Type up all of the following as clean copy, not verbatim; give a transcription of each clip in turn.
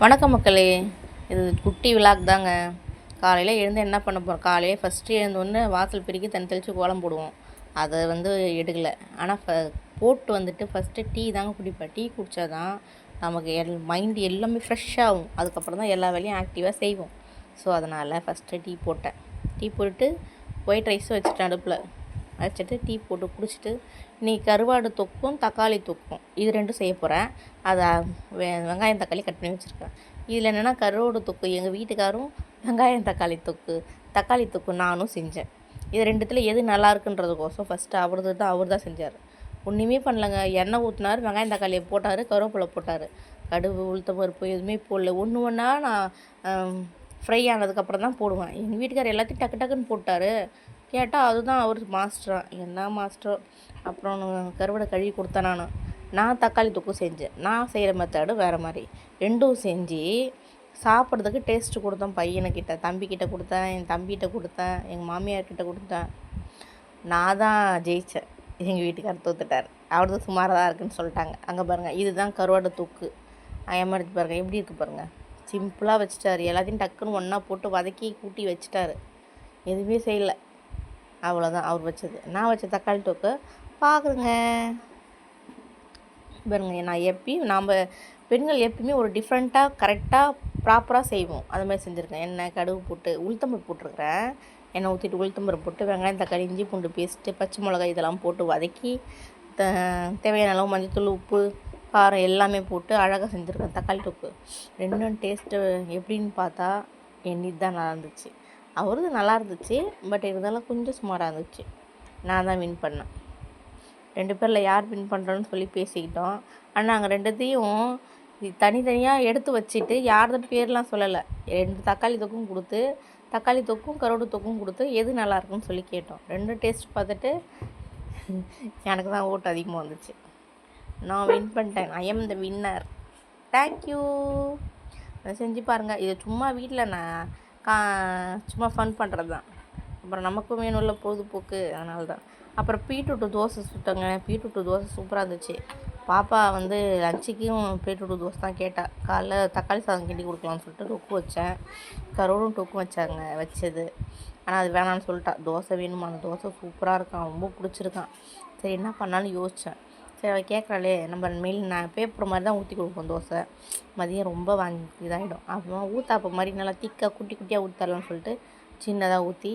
வணக்கம் மக்களே. இது குட்டி விழாக் தாங்க. காலையில் எழுந்து என்ன பண்ண போகிறோம், காலையில் ஃபஸ்ட்டு எழுந்தோடனே வாசல் பெருக்கி தண்ணி தெளித்து கோலம் போடுவோம். அதை எடுக்கலை. ஆனால் போட்டு வந்துட்டு ஃபஸ்ட்டு டீ தாங்க குடிப்பேன். டீ குடித்தா தான் நமக்கு மைண்டு எல்லாமே ஃப்ரெஷ்ஷாகும். அதுக்கப்புறம் தான் எல்லா வேலையும் ஆக்டிவாக செய்வோம். ஸோ அதனால் ஃபஸ்ட்டு டீ போட்டேன். டீ போட்டுட்டு ஒயிட் ரைஸும் வச்சுட்டேன் அடுப்பில் வச்சுட்டு டீ போட்டு குடிச்சிட்டு இன்றைக்கி கருவாடு தொக்கும் தக்காளி தொக்கும் இது ரெண்டும் செய்ய போகிறேன். அதை வெங்காயம் தக்காளி கட் பண்ணி வச்சுருக்கேன். இதில் என்னென்னா கருவாடு தொக்கு எங்கள் வீட்டுக்காரும், வெங்காயம் தக்காளி தொக்கு நானும் செஞ்சேன். இது ரெண்டுத்தில் எது நல்லா இருக்குன்றதுக்கோசம் ஃபஸ்ட்டு அவர் தான் செஞ்சார். ஒன்றுமே பண்ணலங்க. எண்ணெய் ஊற்றினார், வெங்காயம் தக்காளியை போட்டார், கருவேப்பிலை போட்டார், கடுகு உளுத்தம் பருப்பு எதுவுமே போடல. ஒன்று ஒன்றா நான் ஃப்ரை ஆனதுக்கப்புறம் தான் போடுவேன். எங்கள் வீட்டுக்கார் எல்லாத்தையும் டக்கு டக்குன்னு போட்டார். கேட்டால் அதுதான் அவர் மாஸ்டராக, என்ன மாஸ்டரோ. அப்புறம் கருவாடை கழுவி கொடுத்தேன். நான் தக்காளி தொக்கு செஞ்சேன். நான் செய்கிற மெத்தடு வேறு மாதிரி. ரெண்டும் செஞ்சு சாப்பிட்றதுக்கு டேஸ்ட்டு கொடுத்தேன். பையனுக்கிட்ட, தம்பிக்கிட்ட கொடுத்தேன், என் தம்பிகிட்ட கொடுத்தேன், எங்கள் மாமியார்கிட்ட கொடுத்தேன். நான் தான் ஜெயித்தேன். எங்கள் வீட்டுக்காரர் தோத்துட்டார். அவர்தான் சுமாராக தான் இருக்குதுன்னு சொல்லிட்டாங்க. அங்கே பாருங்கள், இதுதான் கருவாடை தொக்கு. எமர்ஜி பாருங்கள் எப்படி இருக்குது பாருங்கள். சிம்பிளாக வச்சுட்டார். எல்லாத்தையும் டக்குன்னு ஒன்றா போட்டு வதக்கி கூட்டி வச்சுட்டாரு. எதுவுமே செய்யலை. அவ்வளோதான் அவர் வச்சது. நான் வச்ச தக்காளி தொக்கு பார்க்குறேங்க பாருங்க. நாம் பெண்கள் எப்பயுமே ஒரு டிஃப்ரெண்ட்டாக கரெக்டாக ப்ராப்பராக செய்வோம். அது மாதிரி செஞ்சுருக்கேன். எண்ணெய் கடுகு போட்டு உளுத்தம்பருப்பு போட்டிருக்கிறேன். எண்ணெய் ஊற்றிட்டு உளுத்தம்பருப்பு போட்டு வெங்காயம் தக்காளி இஞ்சி பூண்டு பேஸ்ட்டு பச்சை மிளகாய் இதெல்லாம் போட்டு வதக்கி தேவையான அளவு மஞ்சத்தூள் உப்பு காரம் எல்லாமே போட்டு அழகாக செஞ்சுருக்கேன் தக்காளி தொக்கு. ரெண்டும் டேஸ்ட்டு எப்படின்னு பார்த்தா என்னது தான் நல்லா இருந்துச்சு. அவரது நல்லா இருந்துச்சு. பட் இருந்தாலும் கொஞ்சம் சுமாராக இருந்துச்சு. நான் தான் வின் பண்ணேன். 2 பேரில் யார் வின் பண்ணுறோன்னு சொல்லி பேசிக்கிட்டோம். ஆனால் நாங்கள் ரெண்டுத்தையும் தனித்தனியாக எடுத்து வச்சுட்டு யார்தான் பேர்லாம் சொல்லலை. 2 தக்காளி தொக்கும் கொடுத்து, தக்காளி தொக்கும் கருவாடு தொக்கும் கொடுத்து எது நல்லா இருக்குன்னு சொல்லி கேட்டோம். 2 டேஸ்ட் பார்த்துட்டு எனக்கு தான் ஓட்டு அதிகமாக வந்துச்சு. நான் வின் பண்ணிட்டேன். I am the winner. Thank you. செஞ்சு பாருங்கள். இது சும்மா வீட்டில் நான் சும்மா ஃபன் பண்ணுறது தான். அப்புறம் நமக்கும் வேணும்ல பொழுதுபோக்கு, அதனால தான். அப்புறம் பீட்ரூட்டு தோசை சுட்டங்க. பீட்ரூட்டு தோசை சூப்பராக இருந்துச்சு. பாப்பா லஞ்சுக்கும் பீட்ரூட்டு தோசை தான் கேட்டால். காலைல தக்காளி சாதம் கிண்டி கொடுக்கலான்னு சொல்லிட்டு தொக்கு வச்சேன். கருவாடும் தொக்கும் வச்சது. ஆனால் அது வேணான்னு சொல்லிட்டா. தோசை வேணுமா, அந்த தோசை சூப்பராக இருக்கான், ரொம்ப பிடிச்சிருக்கான். சரி என்ன பண்ணாலும் யோசித்தேன். சரி அவள் கேட்குறாளே, நம்ம நான் பேப்பர் மாதிரி தான் ஊற்றி கொடுப்போம் தோசை. மதியம் ரொம்ப இதாகிடும். அப்புறமா ஊத்தாப்பம் மாதிரி நல்லா திக்காக குட்டி குட்டியாக ஊற்றலாம்னு சொல்லிட்டு சின்னதாக ஊற்றி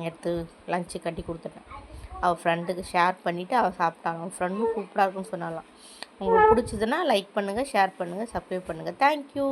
எடுத்து லஞ்சு கட்டி கொடுத்துட்டேன். அவள் ஃப்ரெண்டுக்கு ஷேர் பண்ணிவிட்டு அவள் சாப்பிட்டாங்க. அவள் ஃப்ரெண்டும் சூப்பராக இருக்குன்னு சொன்னாலாம். உங்களுக்கு பிடிச்சதுன்னா லைக் பண்ணுங்கள், ஷேர் பண்ணுங்கள், சப்ஸ்கிரைப் பண்ணுங்கள். தேங்க்யூ.